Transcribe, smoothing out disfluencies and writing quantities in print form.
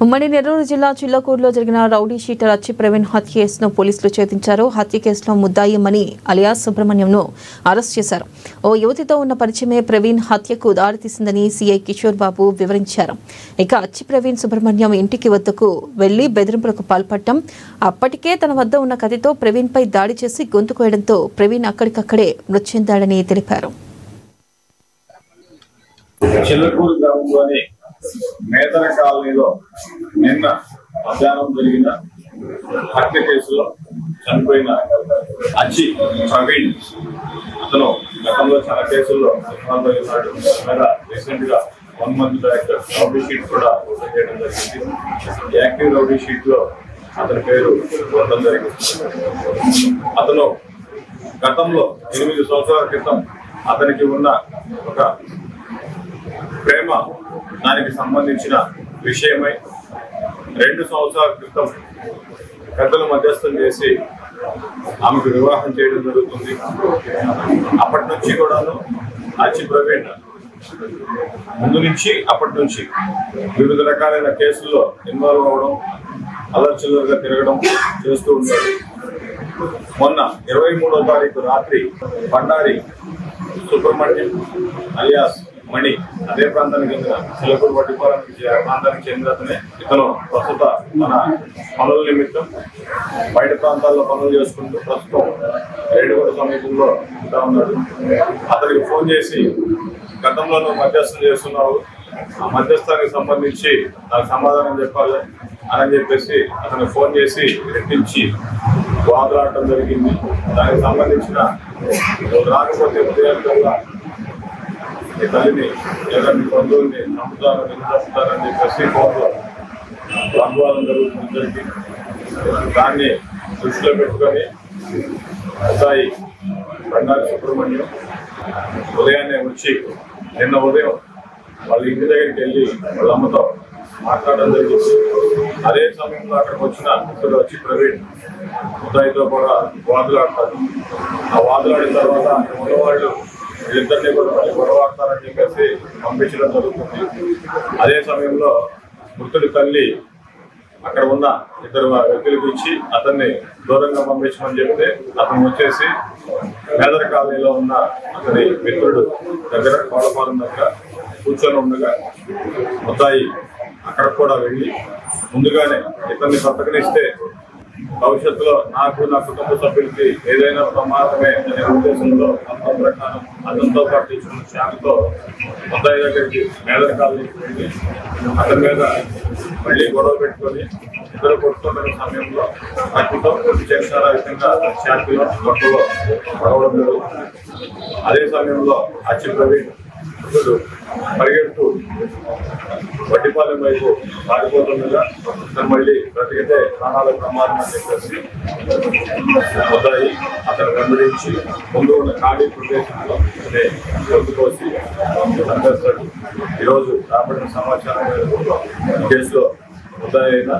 ఉమ్మడి నెల్లూరు జిల్లా చిల్లకూరులో జరిగిన రౌడీ షీటర్ అచ్చి ప్రవీణ్ హత్య కేసును పోలీసులు ఛేదించారు. హత్య కేసులో ముద్దాయి మణి అలియాస్ సుబ్రహ్మణ్యంను అరెస్ట్ చేశారు. ఓ యువతితో ఉన్న పరిచయమే ప్రవీణ్ హత్యకు దారితీసిందని సీఐ కిషోర్ బాబు వివరించారు. ఇక అచ్చి ప్రవీణ్ సుబ్రహ్మణ్యం ఇంటికి వద్దకు వెళ్లి బెదిరింపులకు పాల్పడటం, అప్పటికే తన వద్ద ఉన్న కత్తితో ప్రవీణ్ పై దాడి చేసి గొంతు కోయడంతో ప్రవీణ్ అక్కడికక్కడే మృతి చెందాడని తెలిపారు. చిల్లకూరు గ్రామంలోని మేతన కాలనీలో నిన్న మధ్యాహ్నం జరిగిన హత్య కేసులో చనిపోయిన అచ్చి ప్రవీణ్ అతను గతంలో చాలా కేసుల్లో ఉన్నాడు. రీసెంట్ గా 1 month బ్యాక్ రౌడీ షీట్ కూడా ఓపెన్ చేయడం జరిగింది. యాక్టివ్ రౌడీ షీట్ లో అతని పేరు ఉండడం జరిగింది. అతను గతంలో 8 సంవత్సరాల క్రితం అతనికి ఉన్న ఒక ప్రేమ దానికి సంబంధించిన విషయమై 2 సంవత్సరాల క్రితం పెద్దలు మధ్యస్థం చేసి ఆమెకు వివాహం చేయడం జరుగుతుంది. అప్పటి నుంచి కూడాను అచ్చి ప్రవీణ్ అప్పటి నుంచి వివిధ రకాలైన కేసుల్లో ఇన్వాల్వ్ అవ్వడం, అల్లర్చిల్లరగా తిరగడం చేస్తూ ఉంటాడు. మొన్న 23వ తారీఖు రాత్రి బండారి సుబ్రహ్మణ్యం అలియాస్ మణి అదే ప్రాంతానికి చెందిన చిల్లకూరు వడ్డిపాలెం ప్రాంతానికి చెందిన అతనే. ఇతను ప్రస్తుత మన పనుల నిమిత్తం బయట ప్రాంతాల్లో పనులు చేసుకుంటూ ప్రస్తుతం రేడుగొండ సమీపంలో ఉంటా ఉన్నాడు. అతనికి ఫోన్ చేసి గతంలో నువ్వు మధ్యస్థం చేస్తున్నావు, ఆ మధ్యస్థానికి సంబంధించి నాకు సమాధానం చెప్పాలి అని చెప్పేసి అతను ఫోన్ చేసి రెట్టించి వాదులాడటం జరిగింది. దానికి సంబంధించిన రాకపోతే ఉదయంగా ఈ తల్లిని లేదా మీ బంధువుల్ని చంపుతారని చెప్పేసి ఫోన్లో వాగ్వాదం జరుగుతుంది. దాన్ని దృష్టిలో పెట్టుకొని సాయి బండారి సుబ్రహ్మణ్యం ఉదయాన్నే వచ్చి నిన్న ఉదయం వాళ్ళ ఇంటి దగ్గరికి వెళ్ళి వాళ్ళ అమ్మతో మాట్లాడడం జరిగింది. అదే సమయంలో అక్కడికి వచ్చిన ఇద్దరు వచ్చి ప్రవీణ్ ముద్దాయితో కూడా వాదులాడతారు. ఆ వాదులాడిన తర్వాత ఉన్నవాళ్ళు వీళ్ళిద్దరినీ కూడా మళ్ళీ గొడవాడతారని చెప్పేసి పంపించడం జరుగుతుంది. అదే సమయంలో మృతుడి తల్లి అక్కడ ఉన్న 2 వ్యక్తులకు ఇచ్చి అతన్ని దూరంగా పంపించమని చెప్తే అతను వచ్చేసి మేదర కాలనీలో ఉన్న అతని మిత్రుడు దగ్గర కోడపాలెం దగ్గర కూర్చొని ఉండగా ముద్దాయి అక్కడ కూడా వెళ్ళి ముందుగానే ఇతన్ని బ్రతకనిస్తే భవిష్యత్తులో నాకు నా కుటుంబ సభ్యులకి ఏదైనా ప్రమాదమే అనే ఉద్దేశంలో అంతం ప్రకారం అతనితో పాటు తీసుకున్న శాఖతో ముద్దాయి దగ్గరికి మేదర కాలనీకి వెళ్ళి అతని మీద మళ్ళీ గొడవ పెట్టుకొని ఇద్దరు కొట్టుకున్న సమయంలో కత్తితో చేశారా విధంగా శాఖలో గొడవలో పడవడం జరుగుతుంది. అదే సమయంలో అచ్చి ప్రవీణ్ పరిగెడుతూ వడ్డిపాలెం వైపు పారిపోతుండగా అతను మళ్ళీ బ్రతికితే ప్రాణాలకు ప్రమాదం అని చెప్పేసి ముద్దాయి అతను వెంబడించి ముందు ఉన్న ఖాళీ ప్రదేశంలో గొంతు కోసి చంపేస్తాడు. ఈరోజు రాబడిన సమాచారం మేరకు కేసులో ముద్దాయి అయిన